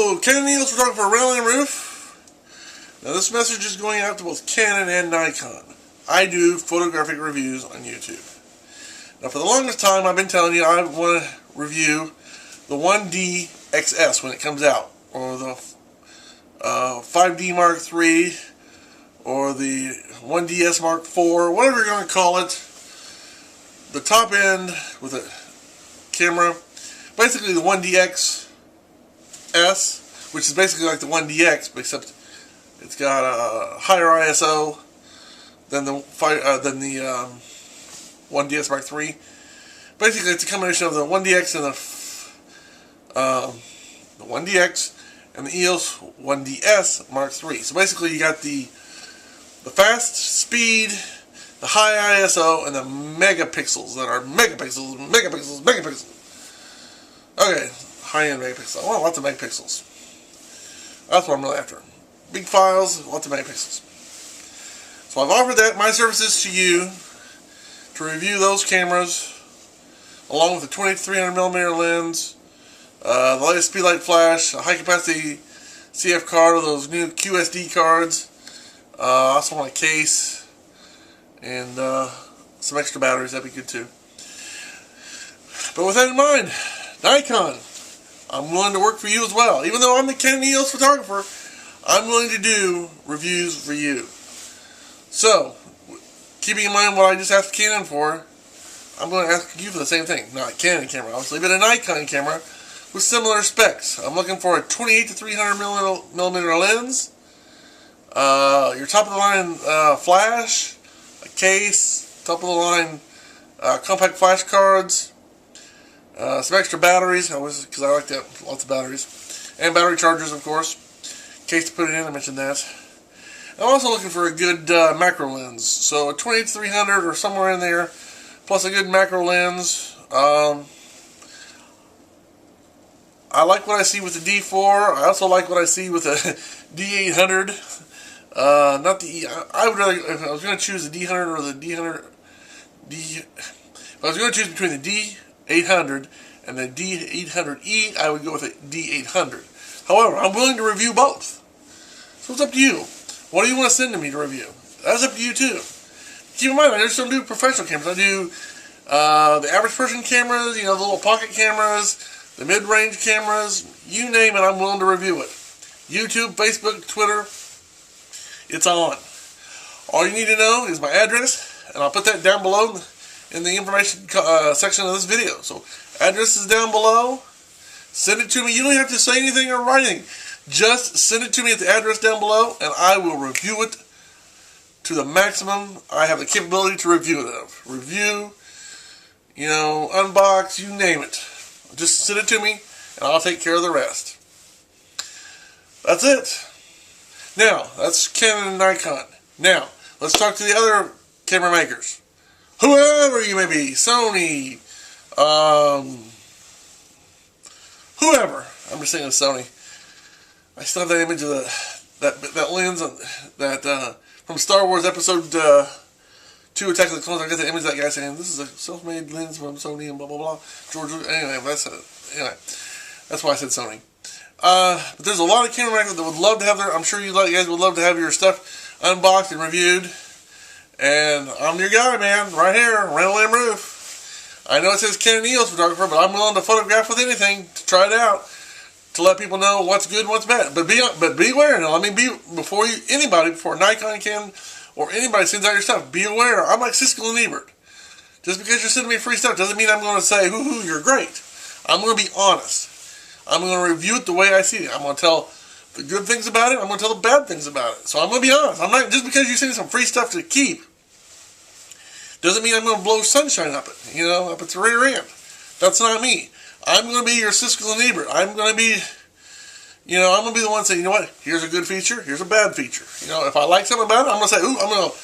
Hello, Canon EOS photographer RandallMRueff. Now this message is going out to both Canon and Nikon. I do photographic reviews on YouTube. Now for the longest time I've been telling you I want to review the 1D XS when it comes out, or the 5D Mark III, or the 1DS Mark IV, whatever you're going to call it. The top end with a camera, basically the 1DXS, which is basically like the 1DX, but except it's got a higher ISO than the 1DS Mark III. Basically, it's a combination of the 1DX and the 1DX and the EOS 1DS Mark III. So basically, you got the fast speed, the high ISO, and the megapixels that are megapixels. Okay, high-end megapixels. I want lots of megapixels. That's what I'm really after. Big files, lots of megapixels. So I've offered that my services to you to review those cameras, along with the 2300mm lens, the latest speedlight flash, a high-capacity CF card, or those new QSD cards. I also want a case and some extra batteries. That'd be good too. But with that in mind, Nikon, I'm willing to work for you as well. Even though I'm the Canon EOS photographer, I'm willing to do reviews for you. So, keeping in mind what I just asked Canon for, I'm going to ask you for the same thing. Not a Canon camera, obviously, but a Nikon camera with similar specs. I'm looking for a 28 to 300mm lens, your top-of-the-line flash, a case, top-of-the-line compact flash cards, some extra batteries, because I like that, lots of batteries, and battery chargers, of course, case to put it in. I mentioned that. I'm also looking for a good macro lens, so a 28 to 300 or somewhere in there, plus a good macro lens. I like what I see with the D4. I also like what I see with the D800. Not the I would rather, if I was going to choose the D100 or the if I was going to choose between the D800 and the D800E, I would go with the D800. However, I'm willing to review both. So it's up to you. What do you want to send to me to review? That's up to you too. Keep in mind, I just don't do professional cameras. I do the average person cameras, the little pocket cameras, the mid-range cameras, you name it, I'm willing to review it. YouTube, Facebook, Twitter, it's on. All you need to know is my address, and I'll put that down below in the information section of this video. So, address is down below. Send it to me. You don't have to say anything or write anything. Just send it to me at the address down below, and I will review it to the maximum I have the capability to review it of. Review, unbox, you name it. Just send it to me, and I'll take care of the rest. That's it. Now, that's Canon and Nikon. Now, let's talk to the other camera makers. Whoever you may be, Sony, whoever. I'm just saying Sony. I still have that image of that lens from Star Wars Episode 2, Attack of the Clones. I got that image of that guy saying, "This is a self-made lens from Sony," and blah blah blah. George. Anyway, that's why I said Sony. But there's a lot of camera makers that would love to have I'm sure you guys would love to have your stuff unboxed and reviewed. And I'm your guy, man, right here, RandallMRueff. I know it says Canon EOS photographer, but I'm willing to photograph with anything to try it out, to let people know what's good and what's bad. But beware now. Before Nikon, Canon, or anybody sends out your stuff, be aware. I'm like Siskel and Ebert. Just because you're sending me free stuff doesn't mean I'm going to say, hoo-hoo, you're great. I'm going to be honest. I'm going to review it the way I see it. I'm going to tell the good things about it. I'm going to tell the bad things about it. So I'm going to be honest. I'm not, just because you send me some free stuff to keep, doesn't mean I'm going to blow sunshine up it, up its rear end. That's not me. I'm going to be your Siskel and Ebert. I'm going to be, I'm going to be the one saying, what, here's a good feature, here's a bad feature. If I like something about it, I'm going to say, ooh, I'm going to,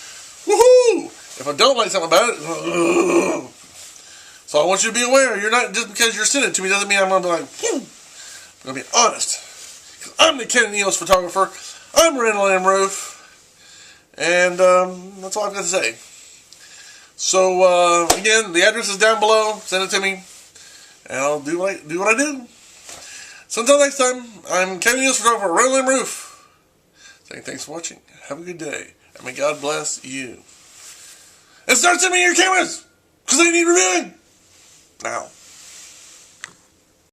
woohoo! If I don't like something about it, ugh. So I want you to be aware, you're not, just because you're sending it to me doesn't mean I'm going to be like, whew. I'm going to be honest. Because I'm the Canon EOS photographer. I'm RandallMRueff. And that's all I've got to say. So, again, the address is down below. Send it to me. And I'll do what I do. So until next time, I'm Canon U.S.A. photographer RandallMRueff, saying thanks for watching. Have a good day, and may God bless you. And start sending me your cameras, because they need reviewing now.